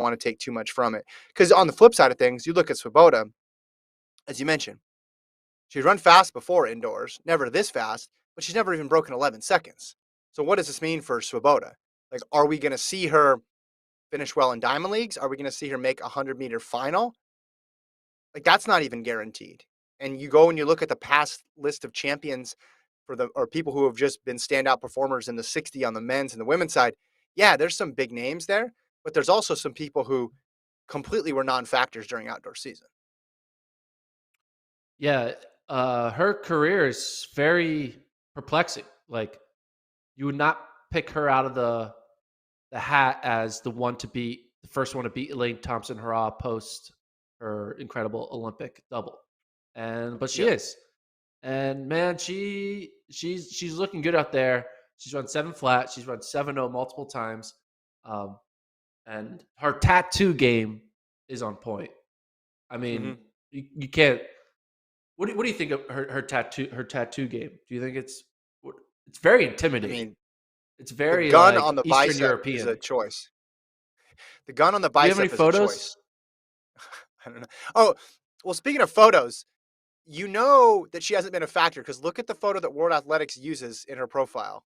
want to take too much from it. Because on the flip side of things, you look at Swoboda, as you mentioned, she's run fast before indoors, never this fast, but she's never even broken 11 seconds. So what does this mean for Swoboda? Like, are we going to see her finish well in Diamond Leagues? Are we going to see her make a 100-meter final? Like, that's not even guaranteed. And you go and you look at the past list of champions or people who have just been standout performers in the 60 on the men's and the women's side. Yeah, there's some big names there, but there's also some people who completely were non-factors during outdoor season. Yeah, her career is very perplexing. Like, you would not pick her out of the hat as the first one to beat Elaine Thompson-Herah post her incredible Olympic double, but she Yeah. is, and man, she's looking good out there. She's run 7 flat. She's run 7.0 multiple times, um, and her tattoo game is on point. I mean, Mm-hmm. you can't. What do you think of her tattoo game? Do you think it's very I intimidating? mean, It's the very gun on like the Eastern bicep is a European. choice. The gun on the Do you have any bicep is a photos? choice. I don't know. Oh, well, speaking of photos, you know that she hasn't been a factor because look at the photo that World Athletics uses in her profile.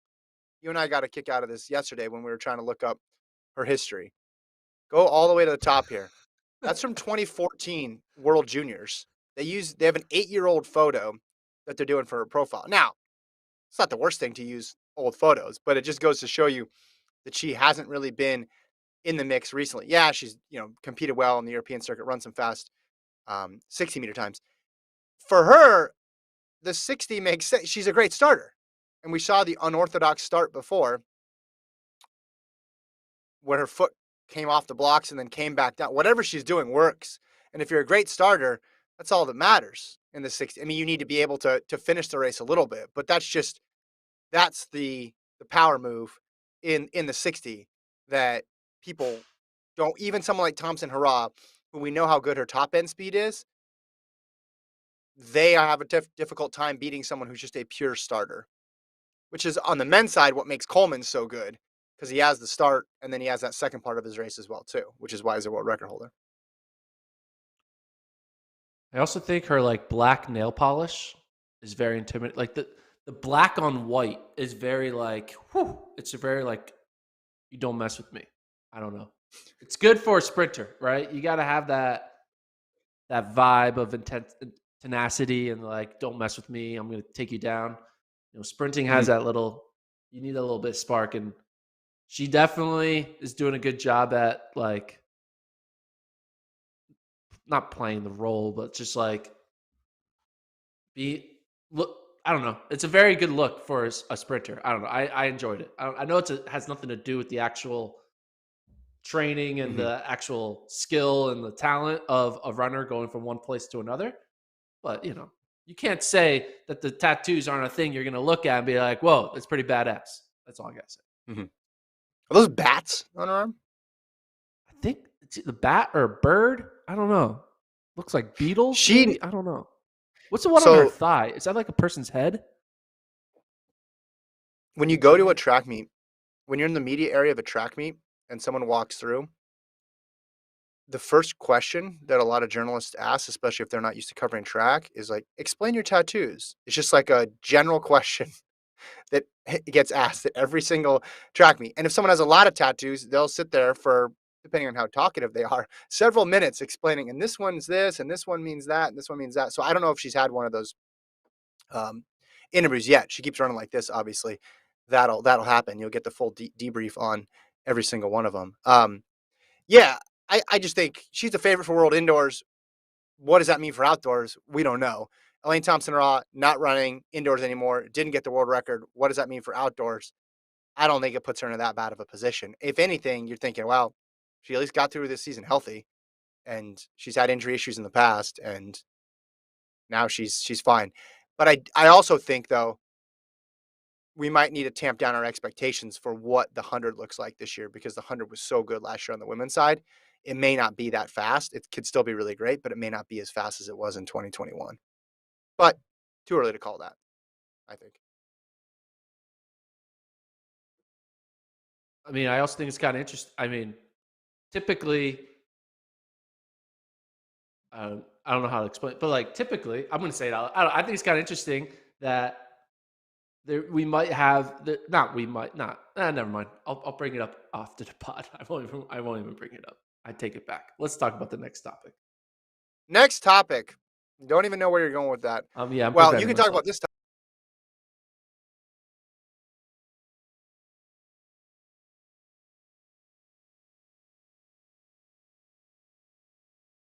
You and I got a kick out of this yesterday when we were trying to look up her history. Go all the way to the top here. That's from 2014 World Juniors. They have an 8-year-old photo that they're doing for her profile. Now, it's not the worst thing to use old photos, but it just goes to show you that she hasn't really been in the mix recently. Yeah, she's competed well on the European circuit, run some fast 60-meter times. For her, the 60 makes sense. She's a great starter, and we saw the unorthodox start before, where her foot came off the blocks and then came back down. Whatever she's doing works, and if you're a great starter, that's all that matters in the 60. I mean, you need to be able to finish the race a little bit, but that's the power move in the 60 that people don't. Even someone like Thompson-Herah, who we know how good her top end speed is, they have a difficult time beating someone who's just a pure starter, which is on the men's side what makes Coleman so good because he has the start and then he has that second part of his race as well too, which is why he's a world record holder. I also think her like black nail polish is very intimidating. Like the black on white is very like, whew, it's a very like, you don't mess with me. I don't know. It's good for a sprinter, right? You got to have that vibe of intense tenacity and like, don't mess with me. I'm going to take you down. Sprinting has Mhm. that little. You need a little bit of spark, and she definitely is doing a good job at like not playing the role, but just like be look. I don't know. It's a very good look for a sprinter. I don't know. I enjoyed it. I know it has nothing to do with the actual training and Mhm. the actual skill and the talent of a runner going from one place to another. But you can't say that the tattoos aren't a thing you're going to look at and be like, "Whoa, that's pretty badass." That's all I got to say. Mhm. Are those bats on her arm? I think it's the bat or a bird. I don't know. Looks like beetles, She maybe. I don't know. What's the one on her so thigh? Is that like a person's head? when you Did go to a she? track meet, when you're in the media area of a track meet and someone walks through, the first question that a lot of journalists ask, especially if they're not used to covering track, is like, "Explain your tattoos." It's just like a general question that gets asked at every single track meet. And if someone has a lot of tattoos, they'll sit there for, depending on how talkative they are, several minutes explaining, and this one's this, and this one means that, and this one means that. So I don't know if she's had one of those um, interviews yet. She keeps running like this, obviously. That'll happen. You'll get the full debrief on every single one of them. Yeah, I just think she's a favorite for World Indoors. What does that mean for outdoors? We don't know. Elaine Thompson-Herah not running indoors anymore, didn't get the world record. What does that mean for outdoors? I don't think it puts her in that bad of a position. If anything, you're thinking, well, she at least got through this season healthy, and she's had injury issues in the past, and now she's fine. But I also think though we might need to tamp down our expectations for what the 100 looks like this year because the 100 was so good last year on the women's side. It may not be that fast. It could still be really great, but it may not be as fast as it was in 2021. But too early to call that, I think. I mean, I also think it's kind of interesting. I mean, typically, I don't know how to explain it, but like typically, I'm going to say it out. I think it's kind of interesting that there we might have the not we might not. Never mind. I'll bring it up after the pod. I won't even bring it up. I take it back. Let's talk about the next topic. Next topic. Don't even know where you're going with that. Yeah, I'm Well, you preparing can talk myself. about this